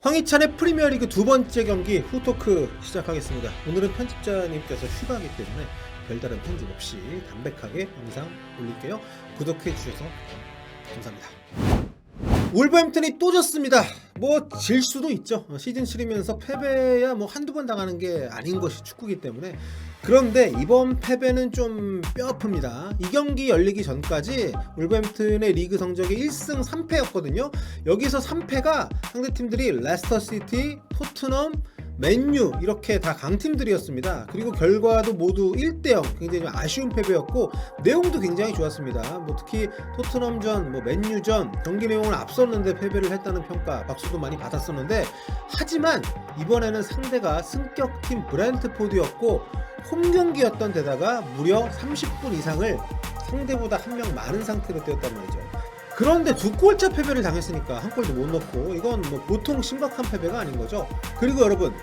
황희찬의 프리미어리그 두 번째 경기 후토크 시작하겠습니다. 오늘은 편집자님께서 휴가하기 때문에 별다른 편집 없이 담백하게 영상 올릴게요. 구독해 주셔서 감사합니다. 울버햄튼이 또 졌습니다. 뭐 질 수도 있죠. 시즌 7이면서 패배야 뭐 한두 번 당하는 게 아닌 것이 축구기 때문에. 그런데 이번 패배는 좀 뼈아픕니다. 이 경기 열리기 전까지 울버햄튼의 리그 성적이 1승 3패였거든요. 여기서 3패가 상대팀들이 레스터시티, 토트넘, 맨유 이렇게 다 강팀들이었습니다. 그리고 결과도 모두 1대0 굉장히 좀 아쉬운 패배였고 내용도 굉장히 좋았습니다. 뭐 특히 토트넘전, 맨유전 경기 내용을 앞섰는데 패배를 했다는 평가 박수도 많이 받았었는데, 하지만 이번에는 상대가 승격팀 브렌트포드였고 홈경기였던 데다가 무려 30분 이상을 상대보다 한 명 많은 상태로 뛰었단 말이죠. 그런데 두 골차 패배를 당했으니까 한 골도 못 넣고 이건 뭐 보통 심각한 패배가 아닌 거죠. 그리고 여러분,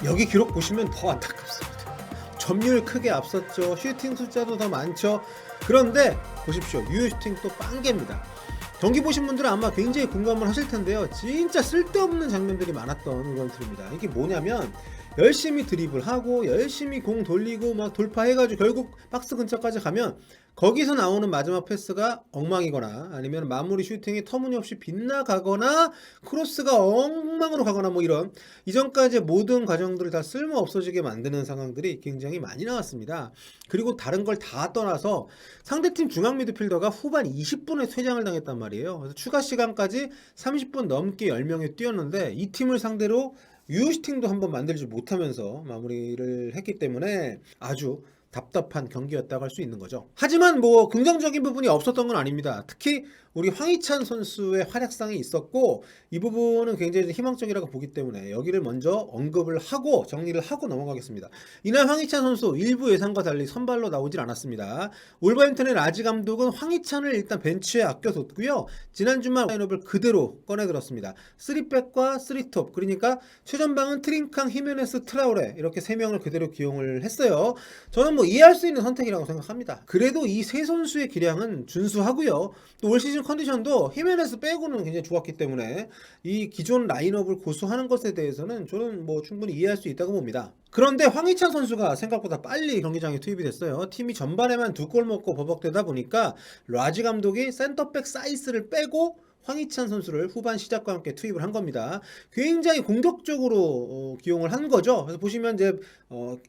여기 기록 보시면 더 안타깝습니다. 점유율 크게 앞섰죠. 슈팅 숫자도 더 많죠. 그런데 보십시오, 유효 슈팅 또 빵개입니다. 경기 보신 분들은 아마 굉장히 공감을 하실 텐데요. 진짜 쓸데없는 장면들이 많았던 울버햄튼입니다. 이게 뭐냐면 열심히 드리블하고 열심히 공 돌리고 막 돌파해가지고 결국 박스 근처까지 가면 거기서 나오는 마지막 패스가 엉망이거나 아니면 마무리 슈팅이 터무니없이 빗나가거나 크로스가 엉망으로 가거나 뭐 이런 이전까지 모든 과정들을 다 쓸모 없어지게 만드는 상황들이 굉장히 많이 나왔습니다. 그리고 다른 걸 다 떠나서 상대팀 중앙 미드필더가 후반 20분에 퇴장을 당했단 말이에요. 그래서 추가 시간까지 30분 넘게 10명이 뛰었는데 이 팀을 상대로 유효슈팅도 한번 만들지 못하면서 마무리를 했기 때문에 아주 답답한 경기였다고 할 수 있는 거죠. 하지만 뭐 긍정적인 부분이 없었던 건 아닙니다. 특히 우리 황희찬 선수의 활약상이 있었고 이 부분은 굉장히 희망적이라고 보기 때문에 여기를 먼저 언급을 하고 정리를 하고 넘어가겠습니다. 이날 황희찬 선수 일부 예상과 달리 선발로 나오질 않았습니다. 울버햄튼의 라지 감독은 황희찬을 일단 벤치에 아껴뒀고요. 지난 주말 라인업을 그대로 꺼내들었습니다. 3백과 3톱, 그러니까 최전방은 트링캉, 히메네스, 트라우레 이렇게 3명을 그대로 기용을 했어요. 저는 뭐 이해할 수 있는 선택이라고 생각합니다. 그래도 이 세 선수의 기량은 준수하고요. 또 올 시즌 컨디션도 히메네스 빼고는 굉장히 좋았기 때문에 이 기존 라인업을 고수하는 것에 대해서는 저는 뭐 충분히 이해할 수 있다고 봅니다. 그런데 황희찬 선수가 생각보다 빨리 경기장에 투입이 됐어요. 팀이 전반에만 2골 먹고 버벅대다 보니까 라지 감독이 센터백 사이스를 빼고 황희찬 선수를 후반 시작과 함께 투입을 한 겁니다. 굉장히 공격적으로 기용을 한 거죠. 그래서 보시면 이제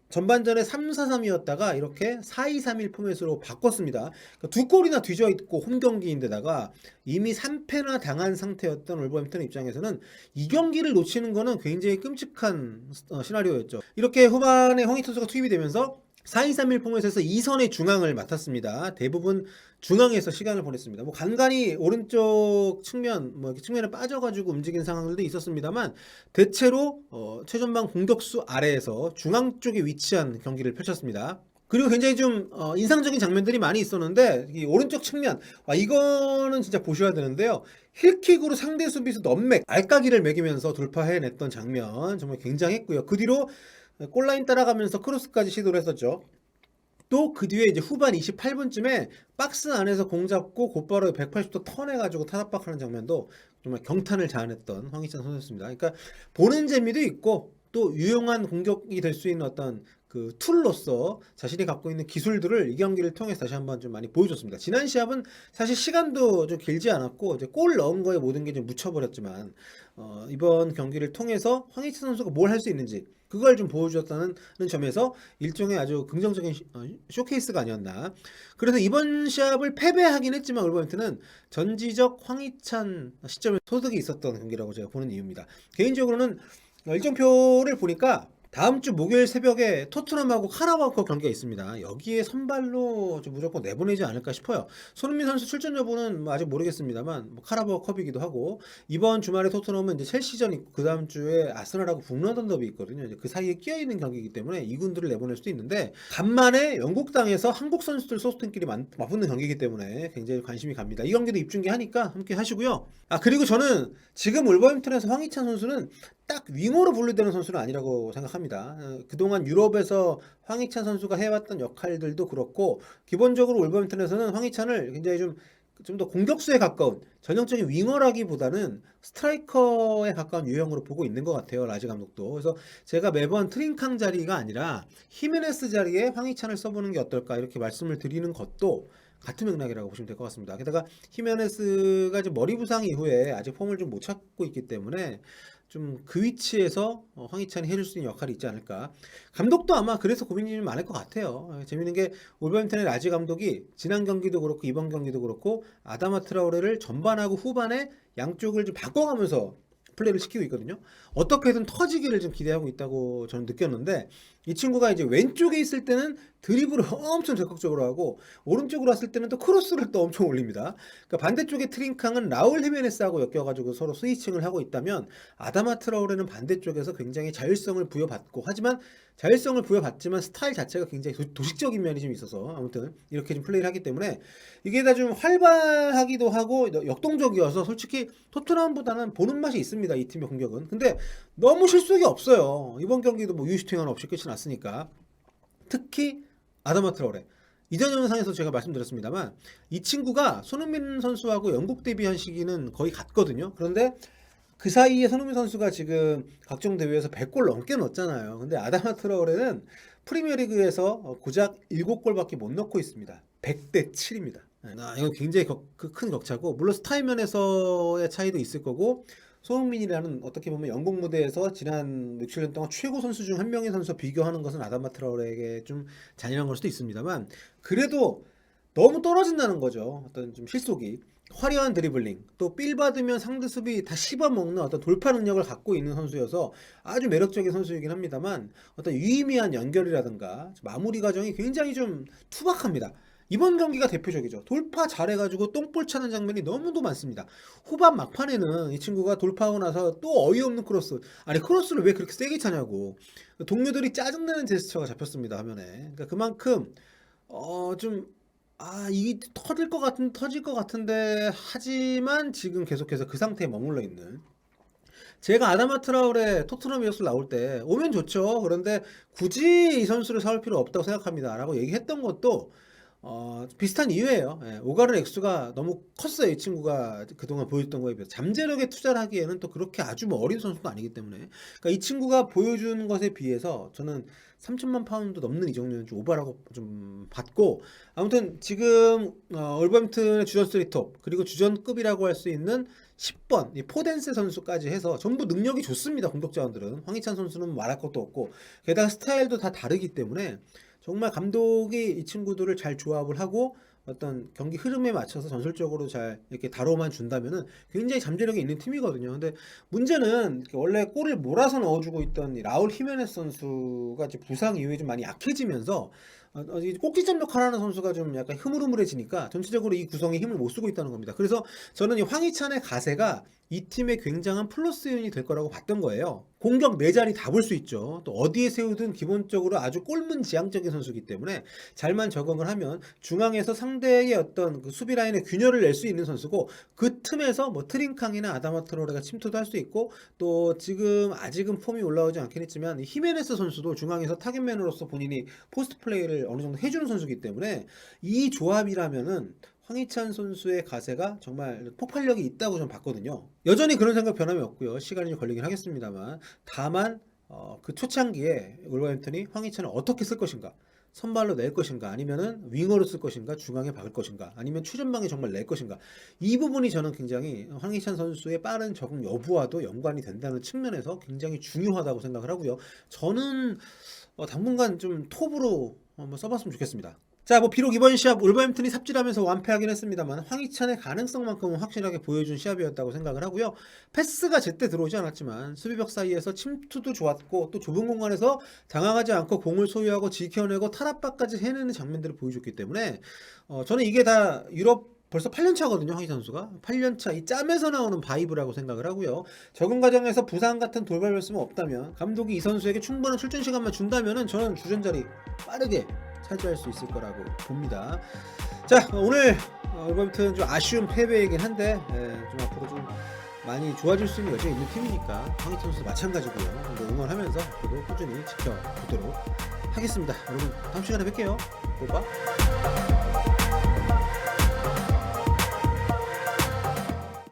전반전에 3-4-3이었다가 이렇게 4-2-3-1 포맷으로 바꿨습니다. 그러니까 2골이나 뒤져 있고 홈 경기인데다가 이미 3패나 당한 상태였던 울버햄튼 입장에서는 이 경기를 놓치는 거는 굉장히 끔찍한 시나리오였죠. 이렇게 후반에 황희찬 선수가 투입이 되면서 4-2-3-1 포맷에서 2선의 중앙을 맡았습니다. 대부분 중앙에서 시간을 보냈습니다. 뭐 간간히 오른쪽 측면, 측면에 빠져가지고 움직이는 상황들도 있었습니다만 대체로 최전방 공격수 아래에서 중앙 쪽에 위치한 경기를 펼쳤습니다. 그리고 굉장히 좀 인상적인 장면들이 많이 있었는데 이 오른쪽 측면, 이거는 진짜 보셔야 되는데요. 힐킥으로 상대 수비수 넘맥, 알까기를 매기면서 돌파해냈던 장면 정말 굉장했고요. 그 뒤로 골라인 따라가면서 크로스까지 시도를 했었죠. 또 그 뒤에 이제 후반 28분쯤에 박스 안에서 공 잡고 곧바로 180도 턴해가지고 타닥박하는 장면도 정말 경탄을 자아냈던 황희찬 선수였습니다. 그러니까 보는 재미도 있고 또 유용한 공격이 될 수 있는 어떤 그 툴로서 자신이 갖고 있는 기술들을 이 경기를 통해서 다시 한번 좀 많이 보여줬습니다. 지난 시합은 사실 시간도 좀 길지 않았고 이제 골 넣은 거에 모든 게 좀 묻혀버렸지만 이번 경기를 통해서 황희찬 선수가 뭘 할 수 있는지 그걸 좀 보여주었다는 점에서 일종의 아주 긍정적인 쇼케이스가 아니었나. 그래서 이번 시합을 패배하긴 했지만 울버햄튼은 전지적 황희찬 시점에 소득이 있었던 경기라고 제가 보는 이유입니다. 개인적으로는 일정표를 보니까 다음 주 목요일 새벽에 토트넘하고 카라바오컵 경기가 있습니다. 여기에 선발로 좀 무조건 내보내지 않을까 싶어요. 손흥민 선수 출전 여부는 아직 모르겠습니다만 카라바오컵이기도 하고 이번 주말에 토트넘은 이제 첼시전 있고 그 다음 주에 아스널하고 북런던 더비 있거든요. 이제 그 사이에 끼어 있는 경기이기 때문에 이군들을 내보낼 수도 있는데 간만에 영국 땅에서 한국 선수들 소속팀끼리 맞붙는 경기이기 때문에 굉장히 관심이 갑니다. 이 경기도 입중계하니까 함께 하시고요. 그리고 저는 지금 울버햄튼에서 황희찬 선수는 딱 윙어로 분류되는 선수는 아니라고 생각합니다. 그동안 유럽에서 황희찬 선수가 해왔던 역할들도 그렇고 기본적으로 울버햄튼에서는 황희찬을 굉장히 좀 좀 더 공격수에 가까운 전형적인 윙어라기보다는 스트라이커에 가까운 유형으로 보고 있는 것 같아요, 라지 감독도. 그래서 제가 매번 트링캉 자리가 아니라 히메네스 자리에 황희찬을 써보는 게 어떨까 이렇게 말씀을 드리는 것도 같은 맥락이라고 보시면 될 것 같습니다. 게다가 히메네스가 이제 머리 부상 이후에 아직 폼을 좀 못 찾고 있기 때문에 좀 그 위치에서 황희찬이 해줄 수 있는 역할이 있지 않을까. 감독도 아마 그래서 고민이 좀 많을 것 같아요. 재밌는 게 울버햄튼의 라지 감독이 지난 경기도 그렇고 이번 경기도 그렇고 아다마 트라오레를 전반하고 후반에 양쪽을 좀 바꿔가면서 플레이를 시키고 있거든요. 어떻게든 터지기를 좀 기대하고 있다고 저는 느꼈는데, 이 친구가 이제 왼쪽에 있을 때는 드리블을 엄청 적극적으로 하고 오른쪽으로 왔을 때는 또 크로스를 또 엄청 올립니다. 그러니까 반대쪽에 트링캉은 라울 히메네스하고 엮여가지고 서로 스위칭을 하고 있다면, 아다마 트라오레는 반대쪽에서 굉장히 자율성을 부여받고, 하지만 자율성을 부여받지만 스타일 자체가 굉장히 도식적인 면이 좀 있어서 아무튼 이렇게 좀 플레이를 하기 때문에 이게 다 좀 활발하기도 하고 역동적이어서 솔직히 토트넘보다는 보는 맛이 있습니다, 이 팀의 공격은. 근데 너무 실속이 없어요. 이번 경기도 뭐 유슈팅 하나 없이 끝이 났으니까. 특히 아다마 트라오레, 이전 영상에서 제가 말씀드렸습니다만 이 친구가 손흥민 선수하고 영국 데뷔한 시기는 거의 같거든요. 그런데 그 사이에 손흥민 선수가 지금 각종 대회에서 100골 넘게 넣었잖아요. 근데 아다마 트라오레는 프리미어리그에서 고작 7골밖에 못 넣고 있습니다. 100대 7입니다. 이건 굉장히 큰 격차고, 물론 스타일 면에서의 차이도 있을 거고, 손흥민이라는 어떻게 보면 영국 무대에서 지난 6, 7년 동안 최고 선수 중 한 명의 선수와 비교하는 것은 아다마 트라오레에게 좀 잔인한 걸 수도 있습니다만, 그래도 너무 떨어진다는 거죠. 어떤 좀 실속이. 화려한 드리블링, 또 삘 받으면 상대 수비 다 씹어먹는 어떤 돌파 능력을 갖고 있는 선수여서 아주 매력적인 선수이긴 합니다만, 어떤 유의미한 연결이라든가 마무리 과정이 굉장히 좀 투박합니다. 이번 경기가 대표적이죠. 돌파 잘해가지고 똥볼 차는 장면이 너무도 많습니다. 후반 막판에는 이 친구가 돌파하고 나서 또 어이없는 크로스, 아니 크로스를 왜 그렇게 세게 차냐고 동료들이 짜증내는 제스처가 잡혔습니다, 화면에. 그러니까 그만큼 이게 터질 것 같은데, 하지만 지금 계속해서 그 상태에 머물러 있는. 제가 아다마 트라오레 토트넘 이어스 나올 때 오면 좋죠. 그런데 굳이 이 선수를 사올 필요 없다고 생각합니다 라고 얘기했던 것도 비슷한 이유예요. 오가른 액수가 너무 컸어요. 이 친구가 그동안 보여줬던 거에 비해서. 잠재력에 투자를 하기에는 또 그렇게 아주 뭐 어린 선수도 아니기 때문에, 그러니까 이 친구가 보여준 것에 비해서 저는 3천만 파운드 넘는 이적료는 좀 오버라고 좀 받고, 아무튼 지금 울버햄튼의 주전 3톱, 그리고 주전급이라고 할 수 있는 10번 이 포덴세 선수까지 해서 전부 능력이 좋습니다. 공격 자원들은. 황희찬 선수는 말할 것도 없고, 게다가 스타일도 다 다르기 때문에 정말 감독이 이 친구들을 잘 조합을 하고 어떤 경기 흐름에 맞춰서 전술적으로 잘 이렇게 다뤄만 준다면은 굉장히 잠재력이 있는 팀이거든요. 근데 문제는 원래 골을 몰아서 넣어주고 있던 이 라울 히메네스 선수가 이제 부상 이후에 좀 많이 약해지면서 꼭지점 역할을 하는 선수가 좀 약간 흐물흐물해지니까 전체적으로 이 구성에 힘을 못 쓰고 있다는 겁니다. 그래서 저는 이 황희찬의 가세가 이 팀의 굉장한 플러스 요인이 될 거라고 봤던 거예요. 공격 4자리 다 볼 수 있죠. 또 어디에 세우든 기본적으로 아주 꼴문지향적인 선수이기 때문에 잘만 적응을 하면 중앙에서 상대의 어떤 그 수비 라인의 균열을 낼 수 있는 선수고, 그 틈에서 뭐 트링캉이나 아다마 트라오레가 침투도 할 수 있고, 또 지금 아직은 폼이 올라오지 않긴 했지만 히메네스 선수도 중앙에서 타겟맨으로서 본인이 포스트 플레이를 어느 정도 해주는 선수이기 때문에 이 조합이라면은 황희찬 선수의 가세가 정말 폭발력이 있다고 저는 봤거든요. 여전히 그런 생각 변함이 없고요. 시간이 좀 걸리긴 하겠습니다만, 다만 그 초창기에 울버햄튼이 황희찬을 어떻게 쓸 것인가, 선발로 낼 것인가, 아니면은 윙어로 쓸 것인가, 중앙에 박을 것인가, 아니면 최전방에 정말 낼 것인가, 이 부분이 저는 굉장히 황희찬 선수의 빠른 적응 여부와도 연관이 된다는 측면에서 굉장히 중요하다고 생각을 하고요. 저는 당분간 좀 톱으로 한번 써봤으면 좋겠습니다. 자, 뭐 비록 이번 시합 울버햄튼이 삽질하면서 완패하긴 했습니다만 황희찬의 가능성만큼은 확실하게 보여준 시합이었다고 생각을 하고요. 패스가 제때 들어오지 않았지만 수비벽 사이에서 침투도 좋았고, 또 좁은 공간에서 당황하지 않고 공을 소유하고 지켜내고 탈압박까지 해내는 장면들을 보여줬기 때문에 저는 이게 다 유럽 벌써 8년 차거든요. 황희찬 선수가 8년 차 이 짬에서 나오는 바이브라고 생각을 하고요. 적응 과정에서 부상 같은 돌발 말씀은 없다면, 감독이 이 선수에게 충분한 출전 시간만 준다면은 저는 주전 자리 빠르게 차지할 수 있을 거라고 봅니다. 자, 오늘 울버햄튼 좀 아쉬운 패배이긴 한데 좀 앞으로 좀 많이 좋아질 수 있는 여지가 있는 팀이니까 황희찬 선수 마찬가지고요. 응원하면서 그리고 꾸준히 지켜보도록 하겠습니다. 여러분 다음 시간에 뵐게요. 고바.